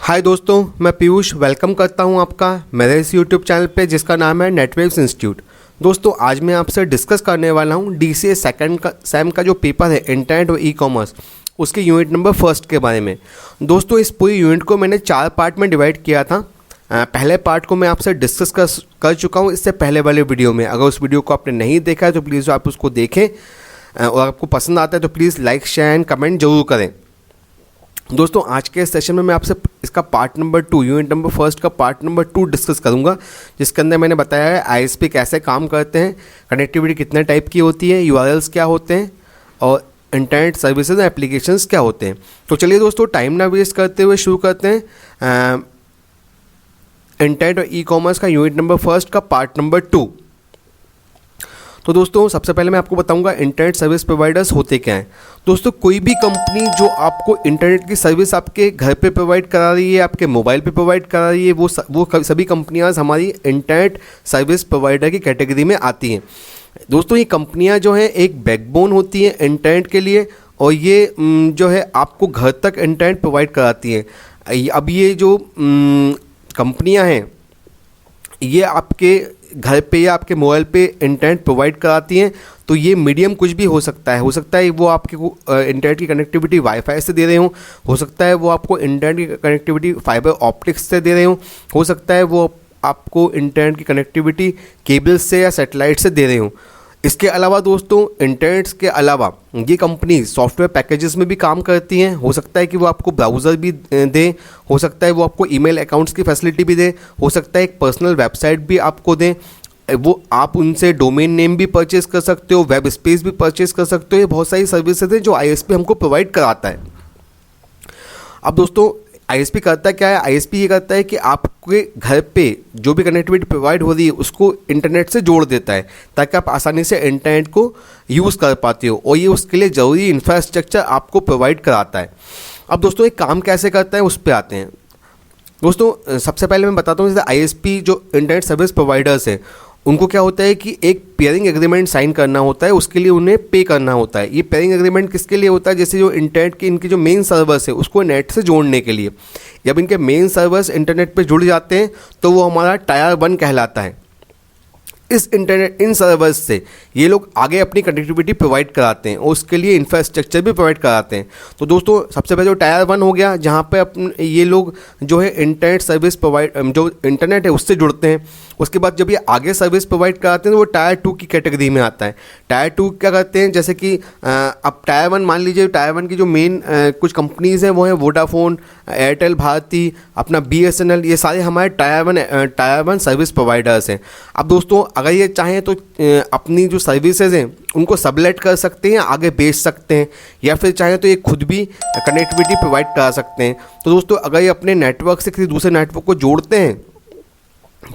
हाय दोस्तों, मैं पीयूष वेलकम करता हूं आपका मेरे इस यूट्यूब चैनल पे जिसका नाम है नेटवेव्स इंस्टीट्यूट। दोस्तों आज मैं आपसे डिस्कस करने वाला हूं DCA सेकंड का सेम का जो पेपर है इंटरनेट और ई-कॉमर्स उसके यूनिट नंबर फर्स्ट के बारे में। दोस्तों इस पूरी यूनिट को मैंने 4 पार्ट में डिवाइड किया था। पहले पार्ट को मैं आपसे डिस्कस कर चुका हूँ इससे पहले वाले वीडियो में। अगर उस वीडियो को आपने नहीं देखा है तो प्लीज़ आप उसको देखें और आपको पसंद आता है तो please like share and comment जरूर करें। दोस्तों आज के सेशन में मैं आपसे इसका part number 2 unit number first का पार्ट नंबर 2 डिस्कस करूंगा, जिसके अंदर मैंने बताया है ISP कैसे काम करते हैं, कनेक्टिविटी कितने टाइप की होती है, URLs क्या होते हैं और इंटरनेट सर्विसेज और एप्लीकेशंस क्या होते हैं। तो चलिए दोस्तों टाइम ना वेस्ट करते हुए शुरू करते हैं इंटरनेट और ई-कॉमर्स का यूनिट नंबर फर्स्ट का पार्ट नंबर 2। तो दोस्तों सबसे पहले मैं आपको बताऊंगा इंटरनेट सर्विस प्रोवाइडर्स होते क्या हैं। दोस्तों कोई भी कंपनी जो आपको इंटरनेट की सर्विस आपके घर पे प्रोवाइड करा रही है, आपके मोबाइल पे प्रोवाइड करा रही है, वो सभी कंपनियां हमारी इंटरनेट सर्विस प्रोवाइडर की कैटेगरी में आती हैं। दोस्तों ये कंपनियां जो हैं एक बैकबोन होती हैं इंटरनेट के लिए और ये जो है आपको घर तक इंटरनेट प्रोवाइड कराती हैं। अब ये जो कंपनियाँ हैं ये आपके घर पे या आपके मोबाइल पे इंटरनेट प्रोवाइड कराती हैं। तो ये मीडियम कुछ भी हो सकता है वो आपके को इंटरनेट की कनेक्टिविटी वाईफाई से दे रहे हो सकता है वो आपको इंटरनेट की कनेक्टिविटी फाइबर ऑप्टिक्स से दे रहे हो सकता है वो आपको इंटरनेट की कनेक्टिविटी केबल से या सैटेलाइट से दे रहे हो। इसके अलावा दोस्तों इंटरनेट के अलावा ये कंपनी सॉफ्टवेयर पैकेजेस में भी काम करती हैं। हो सकता है कि वो आपको ब्राउज़र भी दें, हो सकता है वो आपको ईमेल अकाउंट्स की फैसिलिटी भी दें, हो सकता है एक पर्सनल वेबसाइट भी आपको दें। वो आप उनसे डोमेन नेम भी परचेज़ कर सकते हो, वेब स्पेस भी परचेज़ कर सकते हो। ये बहुत सारी सर्विसेज हैं जो ISP हमको प्रोवाइड कराता है। अब दोस्तों ISP करता क्या है? ISP ये करता है कि आपके घर पे जो भी कनेक्टिविटी प्रोवाइड हो रही है उसको इंटरनेट से जोड़ देता है ताकि आप आसानी से इंटरनेट को यूज़ कर पाते हो और ये उसके लिए ज़रूरी इंफ्रास्ट्रक्चर आपको प्रोवाइड कराता है। अब दोस्तों एक काम कैसे करता है उस पर आते हैं। दोस्तों सबसे पहले मैं बताता हूँ जैसे ISP जो इंटरनेट सर्विस प्रोवाइडर्स हैं उनको क्या होता है कि एक पेयरिंग एग्रीमेंट साइन करना होता है, उसके लिए उन्हें पे करना होता है। ये पेयरिंग एग्रीमेंट किसके लिए होता है? जैसे जो इंटरनेट के इनके जो मेन सर्वर्स है उसको नेट से जोड़ने के लिए। जब इनके मेन सर्वर्स इंटरनेट पे जुड़ जाते हैं तो वो हमारा टायर 1 कहलाता है। इन सर्वर्स से ये लोग आगे अपनी कनेक्टिविटी प्रोवाइड कराते हैं और उसके लिए इंफ्रास्ट्रक्चर भी प्रोवाइड कराते हैं। तो दोस्तों सबसे पहले जो टायर 1 हो गया जहाँ पे ये लोग जो है इंटरनेट सर्विस प्रोवाइड जो इंटरनेट है उससे जुड़ते हैं। उसके बाद जब ये आगे सर्विस प्रोवाइड कराते हैं तो वो टायर 2 की कैटेगरी में आता है। टायर 2 क्या करते हैं जैसे कि अब टायर 1 मान लीजिए, टायर 1 की जो मेन कुछ कंपनीज़ हैं वो हैं वोडाफोन, एयरटेल, भारती, अपना BSNL, ये सारे हमारे टायर 1 सर्विस प्रोवाइडर्स हैं। अब दोस्तों अगर ये चाहें तो अपनी जो सर्विसेज हैं उनको सबलेट कर सकते हैं, आगे बेच सकते हैं, या फिर चाहें तो ये खुद भी कनेक्टिविटी प्रोवाइड करा सकते हैं। तो दोस्तों अगर ये अपने नेटवर्क से किसी दूसरे नेटवर्क को जोड़ते हैं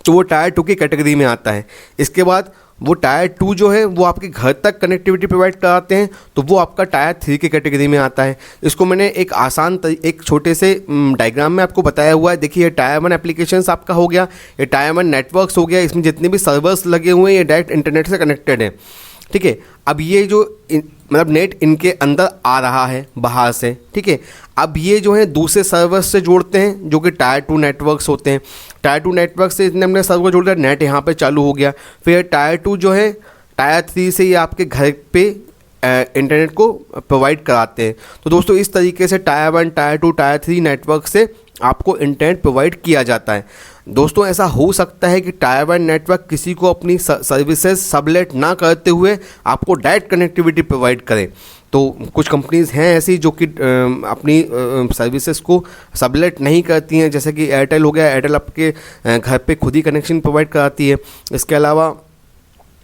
तो वो टायर 2 की कैटेगरी में आता है। इसके बाद वो टायर 2 जो है वो आपके घर तक कनेक्टिविटी प्रोवाइड कराते हैं तो वो आपका टायर 3 की कैटेगरी में आता है। इसको मैंने एक छोटे से डायग्राम में आपको बताया हुआ है। देखिए ये टायर 1 एप्लीकेशंस आपका हो गया, ये टायर 1 नेटवर्क्स हो गया, इसमें जितने भी सर्वर्स लगे हुए हैं ये डायरेक्ट इंटरनेट से कनेक्टेड है। ठीक है, अब ये जो मतलब नेट इनके अंदर आ रहा है बाहर से, ठीक है। अब ये जो है दूसरे सर्वर से जोड़ते हैं जो कि टायर 2 नेटवर्क्स होते हैं। टायर 2 नेटवर्क से इतने हमने सर्वर जोड़ दिया, नेट यहाँ पे चालू हो गया। फिर टायर 2 जो है टायर 3 से ये आपके घर पे इंटरनेट को प्रोवाइड कराते हैं। तो दोस्तों इस तरीके से टायर 1, टायर 2, टायर 3 नेटवर्क से आपको इंटरनेट प्रोवाइड किया जाता है। दोस्तों ऐसा हो सकता है कि टायर 1 नेटवर्क किसी को अपनी सर्विसेज सबलेट ना करते हुए आपको डायरेक्ट कनेक्टिविटी प्रोवाइड करें। तो कुछ कंपनीज़ हैं ऐसी जो कि अपनी सर्विसेज को सबलेट नहीं करती हैं, जैसे कि एयरटेल हो गया। एयरटेल आपके घर पे खुद ही कनेक्शन प्रोवाइड कराती है। इसके अलावा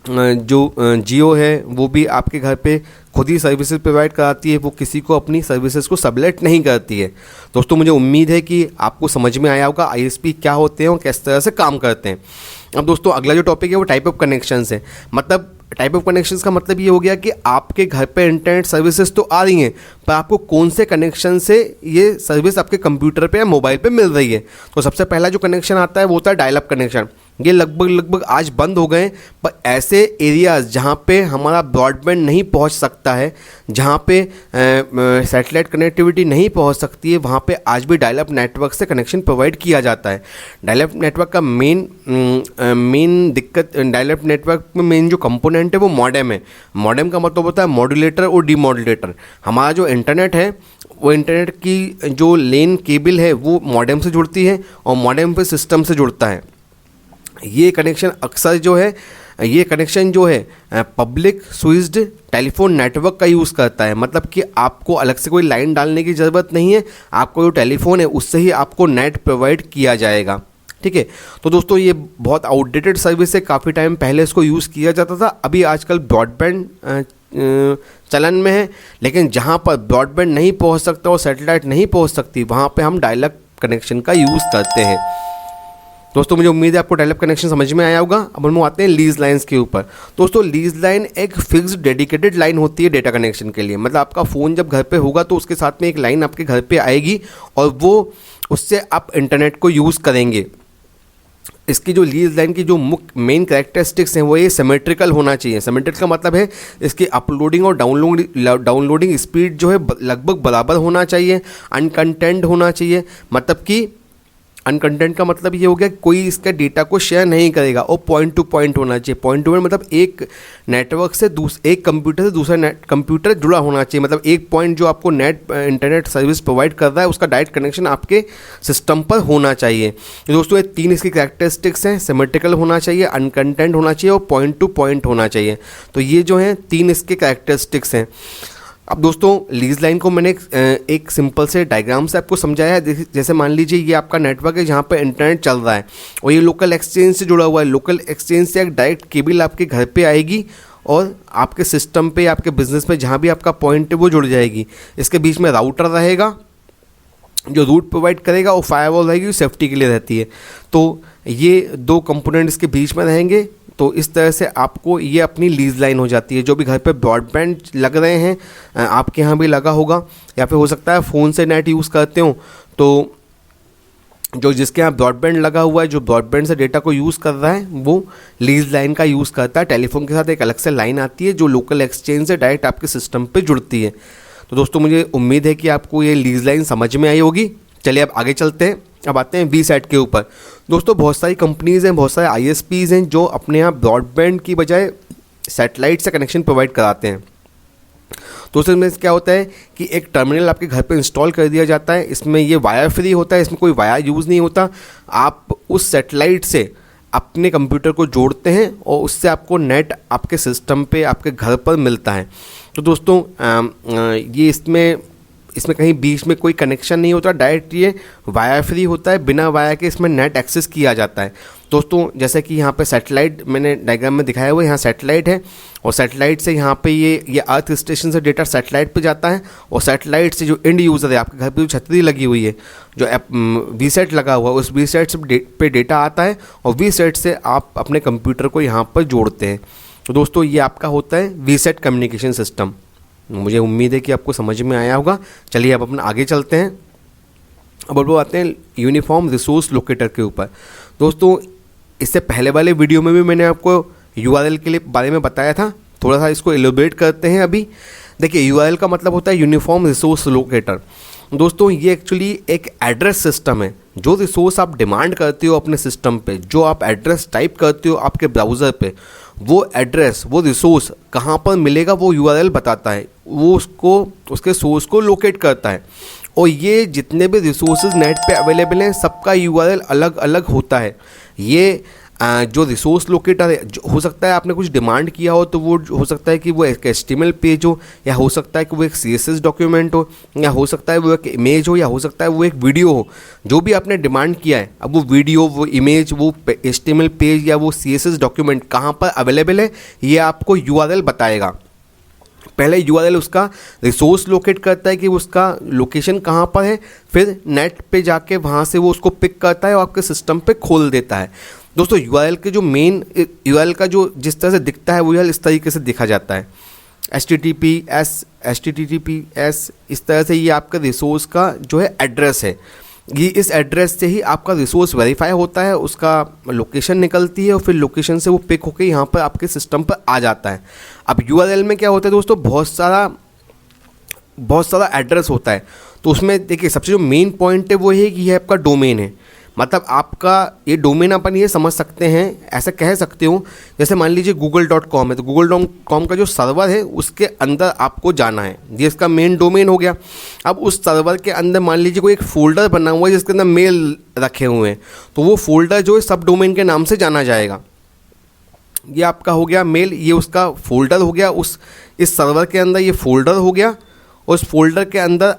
जो जियो है वो भी आपके घर पे खुद ही सर्विसेज प्रोवाइड कराती है, वो किसी को अपनी सर्विसेज को सबलेट नहीं करती है। दोस्तों मुझे उम्मीद है कि आपको समझ में आया होगा ISP क्या होते हैं और किस तरह से काम करते हैं। अब दोस्तों अगला जो टॉपिक है वो टाइप ऑफ कनेक्शंस है। मतलब टाइप ऑफ कनेक्शंस का मतलब ये हो गया कि आपके घर पे इंटरनेट सर्विसेज तो आ रही हैं पर आपको कौन से कनेक्शन से ये सर्विस आपके कंप्यूटर पे या मोबाइल पे मिल रही है। तो सबसे पहला जो कनेक्शन आता है वो होता है डायल अप कनेक्शन। ये लगभग आज बंद हो गए। पर ऐसे एरियाज़ जहाँ पे हमारा ब्रॉडबैंड नहीं पहुँच सकता है, जहाँ पे सैटेलाइट कनेक्टिविटी नहीं पहुँच सकती है, वहाँ पे आज भी डायल अप नेटवर्क से कनेक्शन प्रोवाइड किया जाता है। डायल अप नेटवर्क का मेन दिक्कत, डायल अप नेटवर्क में मेन जो कंपोनेंट है वो मॉडेम है। मॉडेम का मतलब होता है मॉड्यूलेटर और डीमॉड्यूलेटर। हमारा जो इंटरनेट है वो इंटरनेट की जो लेन केबल है वो मॉडेम से जुड़ती है और मॉडेम पे सिस्टम से जुड़ता है। ये कनेक्शन अक्सर जो है, ये कनेक्शन जो है पब्लिक स्विच्ड टेलीफोन नेटवर्क का यूज़ करता है। मतलब कि आपको अलग से कोई लाइन डालने की ज़रूरत नहीं है, आपको जो टेलीफोन है उससे ही आपको नेट प्रोवाइड किया जाएगा। ठीक है, तो दोस्तों ये बहुत आउटडेटेड सर्विस है, काफ़ी टाइम पहले इसको यूज़ किया जाता था। अभी आजकल ब्रॉडबैंड चलन में है, लेकिन जहाँ पर ब्रॉडबैंड नहीं पहुँच सकता और सैटेलाइट नहीं पहुँच सकती वहाँ पे हम डायल अप कनेक्शन का यूज़ करते हैं। दोस्तों मुझे उम्मीद है आपको डायल अप कनेक्शन समझ में आया होगा। अब हम आते हैं लीज लाइन्स के ऊपर। दोस्तों लीज लाइन एक फिक्स्ड डेडिकेटेड लाइन होती है डेटा कनेक्शन के लिए। मतलब आपका फ़ोन जब घर पे होगा तो उसके साथ में एक लाइन आपके घर पे आएगी और वो उससे आप इंटरनेट को यूज़ करेंगे। इसकी जो लीज लाइन की जो मुख्य मेन कैरेक्टरिस्टिक्स हैं वो ये सिमेट्रिकल होना चाहिए। सिमेट्रिकल का मतलब है इसकी अपलोडिंग और डाउनलोडिंग स्पीड जो है लगभग बराबर होना चाहिए। अनकंटेंट होना चाहिए, मतलब कि अनकंटेंट का मतलब ये हो गया कोई इसका डेटा को शेयर नहीं करेगा। और पॉइंट टू पॉइंट होना चाहिए। पॉइंट टू पॉइंट मतलब एक नेटवर्क से एक कंप्यूटर से दूसरा कंप्यूटर जुड़ा होना चाहिए। मतलब एक पॉइंट जो आपको इंटरनेट सर्विस प्रोवाइड कर रहा है उसका डायरेक्ट कनेक्शन आपके सिस्टम पर होना चाहिए। तो दोस्तों ये तीन इसकी कैरेक्टरिस्टिक्स हैं, सिमेट्रिकल होना चाहिए, अनकंटेंट होना चाहिए और पॉइंट टू पॉइंट होना चाहिए। तो ये जो हैं तीन इसके कैरेक्टरिस्टिक्स हैं। अब दोस्तों लीज लाइन को मैंने एक सिंपल से डायग्राम से आपको समझाया है। जैसे मान लीजिए ये आपका नेटवर्क है जहाँ पे इंटरनेट चल रहा है और ये लोकल एक्सचेंज से जुड़ा हुआ है। लोकल एक्सचेंज से एक डायरेक्ट केबल आपके घर पे आएगी और आपके सिस्टम पे, आपके बिजनेस में जहाँ भी आपका पॉइंट है वो जुड़ जाएगी। इसके बीच में राउटर रहेगा जो रूट प्रोवाइड करेगा और फायरवॉल रहेगी, सेफ्टी के लिए रहती है। तो ये दो कंपोनेंट इसके बीच में रहेंगे। तो इस तरह से आपको ये अपनी लीज लाइन हो जाती है। जो भी घर पे ब्रॉडबैंड लग रहे हैं, आपके यहाँ भी लगा होगा या फिर हो सकता है फ़ोन से नेट यूज़ करते हो, तो जो जिसके यहाँ ब्रॉडबैंड लगा हुआ है, जो ब्रॉडबैंड से डेटा को यूज़ कर रहा है वो लीज लाइन का यूज़ करता है। टेलीफोन के साथ एक अलग से लाइन आती है जो लोकल एक्सचेंज से डायरेक्ट आपके सिस्टम पर जुड़ती है। तो दोस्तों मुझे उम्मीद है कि आपको ये लीज लाइन समझ में आई होगी। चलिए अब आगे चलते हैं। अब आते हैं वीसैट के ऊपर। दोस्तों बहुत सारी कंपनीज़ हैं, बहुत सारे ISPs हैं जो अपने यहाँ ब्रॉडबैंड की बजाय सैटेलाइट से कनेक्शन प्रोवाइड कराते हैं। तो उसमें क्या होता है कि एक टर्मिनल आपके घर पे इंस्टॉल कर दिया जाता है। इसमें ये वायर फ्री होता है, इसमें कोई वायर यूज़ नहीं होता। आप उस सैटेलाइट से अपने कंप्यूटर को जोड़ते हैं और उससे आपको नेट आपके सिस्टम पे, आपके घर पर मिलता है। तो दोस्तों ये इसमें कहीं बीच में कोई कनेक्शन नहीं होता, डायरेक्ट ये वायर फ्री होता है। बिना वायर के इसमें नेट एक्सेस किया जाता है। दोस्तों जैसे कि यहाँ पे सैटेलाइट मैंने डायग्राम में दिखाया हुआ है, यहाँ सैटेलाइट है और सैटेलाइट से यहाँ पे ये अर्थ स्टेशन से डेटा सैटेलाइट पे जाता है और सैटेलाइट से जो एंड यूज़र है, आपके घर पे जो छतरी लगी हुई है, जो वीसैट लगा हुआ है, उस वीसैट से पे डेटा आता है और वीसैट से आप अपने कंप्यूटर को यहाँ पर जोड़ते हैं। तो दोस्तों ये आपका होता है वीसैट कम्युनिकेशन सिस्टम। मुझे उम्मीद है कि आपको समझ में आया होगा। चलिए अब अपना आगे चलते हैं। अब वो आते हैं यूनिफॉर्म रिसोर्स लोकेटर के ऊपर। दोस्तों इससे पहले वाले वीडियो में भी मैंने आपको URL के लिए बारे में बताया था, थोड़ा सा इसको एलोबरेट करते हैं। अभी देखिए URL का मतलब होता है यूनिफॉर्म रिसोर्स लोकेटर। दोस्तों ये एक्चुअली एक एड्रेस सिस्टम है। जो रिसोर्स आप डिमांड करते हो अपने सिस्टम पे, जो आप एड्रेस टाइप करते हो आपके ब्राउज़र पे, वो एड्रेस, वो रिसोर्स कहाँ पर मिलेगा वो URL बताता है। वो उसके सोर्स को लोकेट करता है। और ये जितने भी रिसोर्सेज नेट पे अवेलेबल हैं सबका URL अलग अलग होता है। ये जो रिसोर्स लोकेटर है, हो सकता है आपने कुछ डिमांड किया हो तो वो हो सकता है कि वो एक HTML पेज हो, या हो सकता है कि वो एक CSS डॉक्यूमेंट हो, या हो सकता है वो एक इमेज हो, या हो सकता है वो एक वीडियो हो। जो भी आपने डिमांड किया है, अब वो वीडियो, वो इमेज, वो HTML पेज या वो CSS डॉक्यूमेंट कहाँ पर अवेलेबल है ये आपको URL बताएगा। पहले URL उसका रिसोर्स लोकेट करता है कि उसका लोकेशन कहाँ पर है, फिर नेट पे जाके वहाँ से वो उसको पिक करता है और आपके सिस्टम पे खोल देता है। दोस्तों URL के जो मेन URL का जो जिस तरह से दिखता है वो URL इस तरीके से दिखा जाता है, HTTPS इस तरह से ये आपका रिसोर्स का जो है एड्रेस है। ये इस एड्रेस से ही आपका रिसोर्स वेरीफाई होता है, उसका लोकेशन निकलती है और फिर लोकेशन से वो पिक होकर यहाँ पर आपके सिस्टम पर आ जाता है। अब यूआरएल में क्या होता है दोस्तों, बहुत सारा एड्रेस होता है। तो उसमें देखिए सबसे जो मेन पॉइंट है वो है कि ये आपका डोमेन है, मतलब आपका ये डोमेन अपन ये समझ सकते हैं, ऐसा कह सकते हो जैसे मान लीजिए google.com है, तो google.com का जो सर्वर है उसके अंदर आपको जाना है, ये इसका मेन डोमेन हो गया। अब उस सर्वर के अंदर मान लीजिए कोई एक फोल्डर बना हुआ है जिसके अंदर मेल रखे हुए हैं, तो वो फोल्डर जो है सब डोमेन के नाम से जाना जाएगा। ये आपका हो गया मेल, ये उसका फोल्डर हो गया, इस सर्वर के अंदर ये फोल्डर हो गया। और उस फोल्डर के अंदर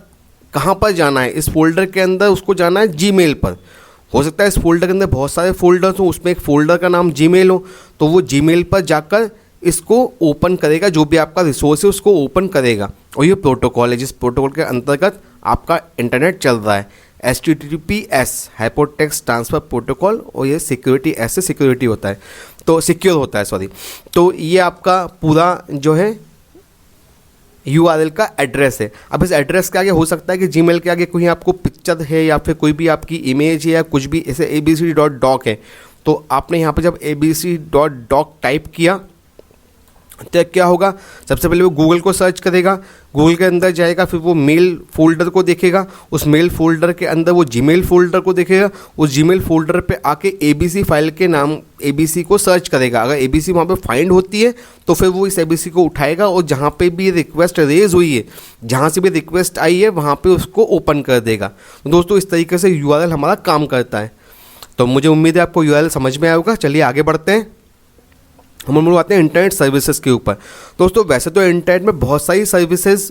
कहाँ पर जाना है, इस फोल्डर के अंदर उसको जाना है जीमेल पर। हो सकता है इस फोल्डर के अंदर बहुत सारे फोल्डर्स हों, उसमें एक फ़ोल्डर का नाम जीमेल हो, तो वो जीमेल पर जाकर इसको ओपन करेगा, जो भी आपका रिसोर्स है उसको ओपन करेगा। और ये प्रोटोकॉल है जिस प्रोटोकॉल के अंतर्गत आपका इंटरनेट चल रहा है, HTTPS हाइपरटेक्स्ट ट्रांसफ़र प्रोटोकॉल। और ये सिक्योरिटी, ऐसे सिक्योरिटी होता है, तो सिक्योर होता है, सॉरी। तो ये आपका पूरा जो है URL का एड्रेस है। अब इस एड्रेस के आगे हो सकता है कि जीमेल के आगे कोई आपको पिक्चर है या फिर कोई भी आपकी इमेज है या कुछ भी, ऐसे abc.doc है, तो आपने यहाँ पे जब abc.doc टाइप किया तो क्या होगा, सबसे पहले वो गूगल को सर्च करेगा, गूगल के अंदर जाएगा, फिर वो मेल फोल्डर को देखेगा, उस मेल फोल्डर के अंदर वो जीमेल फोल्डर को देखेगा, उस जीमेल फोल्डर पे आके ABC फाइल के नाम ABC को सर्च करेगा। अगर ABC वहाँ पे फाइंड होती है तो फिर वो इस ABC को उठाएगा और जहाँ पे भी रिक्वेस्ट रेज हुई है, जहाँ से भी रिक्वेस्ट आई है वहाँ पर उसको ओपन कर देगा। तो दोस्तों इस तरीके से URL हमारा काम करता है। तो मुझे उम्मीद है आपको URL समझ में आया होगा। चलिए आगे बढ़ते हैं, हम लोग आते हैं इंटरनेट सर्विसेज के ऊपर। दोस्तों वैसे तो इंटरनेट में बहुत सारी सर्विसेज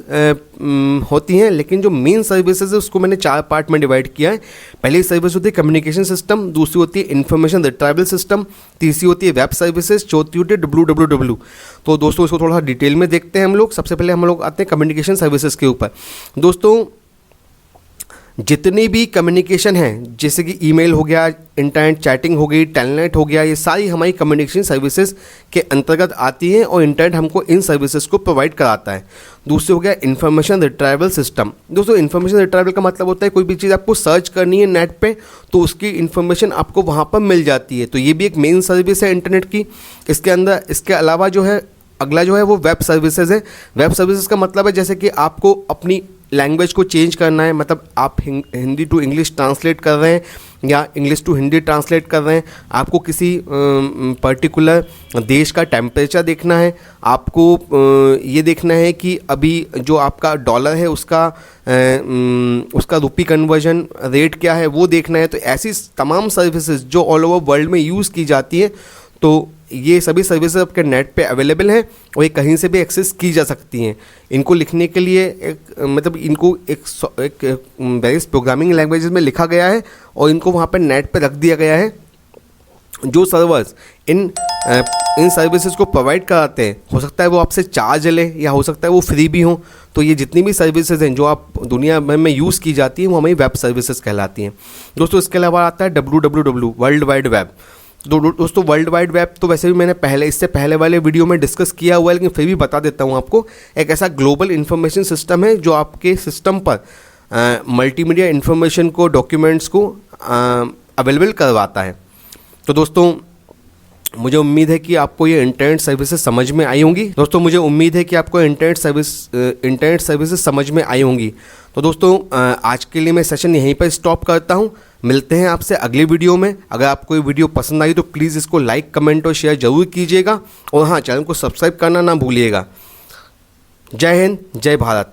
होती हैं, लेकिन जो मेन सर्विसेज है उसको मैंने 4 पार्ट में डिवाइड किया है। पहली सर्विस होती है कम्युनिकेशन सिस्टम, दूसरी होती है इन्फॉर्मेशन रिट्राइवल सिस्टम, तीसरी होती है वेब सर्विसेज, चौथी होती है WWW। तो दोस्तों इसको थोड़ा डिटेल में देखते हैं हम लोग। सबसे पहले हम लोग आते हैं कम्युनिकेशन सर्विसेज के ऊपर। दोस्तों जितनी भी कम्युनिकेशन है, जैसे कि ईमेल हो गया, इंटरनेट चैटिंग हो गई, टेलनेट हो गया, ये सारी हमारी कम्युनिकेशन सर्विसेज के अंतर्गत आती हैं और इंटरनेट हमको इन सर्विसेज को प्रोवाइड कराता है। दूसरे हो गया इन्फॉर्मेशन रिट्राइवल सिस्टम। दोस्तों इन्फॉर्मेशन रिट्राइवल का मतलब होता है कोई भी चीज़ आपको सर्च करनी है नेट पे तो उसकी इन्फॉर्मेशन आपको वहाँ पर मिल जाती है, तो ये भी एक मेन सर्विस है इंटरनेट की। इसके अंदर इसके अलावा जो है अगला जो है वो वेब सर्विसेज है। वेब सर्विसेज का मतलब है जैसे कि आपको अपनी लैंग्वेज को चेंज करना है, मतलब आप हिंदी टू इंग्लिश ट्रांसलेट कर रहे हैं या इंग्लिश टू हिंदी ट्रांसलेट कर रहे हैं, आपको किसी पर्टिकुलर देश का टेम्परेचर देखना है, आपको ये देखना है कि अभी जो आपका डॉलर है उसका रुपी कन्वर्जन रेट क्या है वो देखना है। तो ऐसी तमाम सर्विसेज जो ऑल ओवर वर्ल्ड में यूज़ की जाती है, तो ये सभी सर्विसेज आपके नेट पे अवेलेबल हैं और ये कहीं से भी एक्सेस की जा सकती हैं। इनको लिखने के लिए इनको एक वेरियस प्रोग्रामिंग लैंग्वेजेस में लिखा गया है और इनको वहाँ पे नेट पे रख दिया गया है। जो सर्वर्स इन सर्विसेज को प्रोवाइड कराते हैं, हो सकता है वो आपसे चार्ज ले या हो सकता है वो फ्री भी हो। तो ये जितनी भी सर्विसेज हैं जो आप दुनिया भर में यूज़ की जाती हैं वो हमारी वेब सर्विसेज कहलाती हैं। दोस्तों इसके अलावा आता है WWW, वर्ल्ड वाइड वेब। दोस्तों वर्ल्ड वाइड वेब तो वैसे भी मैंने इससे पहले वाले वीडियो में डिस्कस किया हुआ है, लेकिन फिर भी बता देता हूँ आपको। एक ऐसा ग्लोबल इन्फॉर्मेशन सिस्टम है जो आपके सिस्टम पर मल्टीमीडिया इन्फॉर्मेशन को, डॉक्यूमेंट्स को अवेलेबल करवाता है। तो दोस्तों मुझे उम्मीद है कि आपको ये इंटरनेट सर्विसेज समझ में आई होंगी। इंटरनेट सर्विसेज समझ में आई होंगी। तो दोस्तों आज के लिए मैं सेशन यहीं पर स्टॉप करता हूँ। मिलते हैं आपसे अगली वीडियो में। अगर आपको ये वीडियो पसंद आई तो प्लीज़ इसको लाइक, कमेंट और शेयर ज़रूर कीजिएगा और हाँ, चैनल को सब्सक्राइब करना ना भूलिएगा। जय हिंद, जय भारत।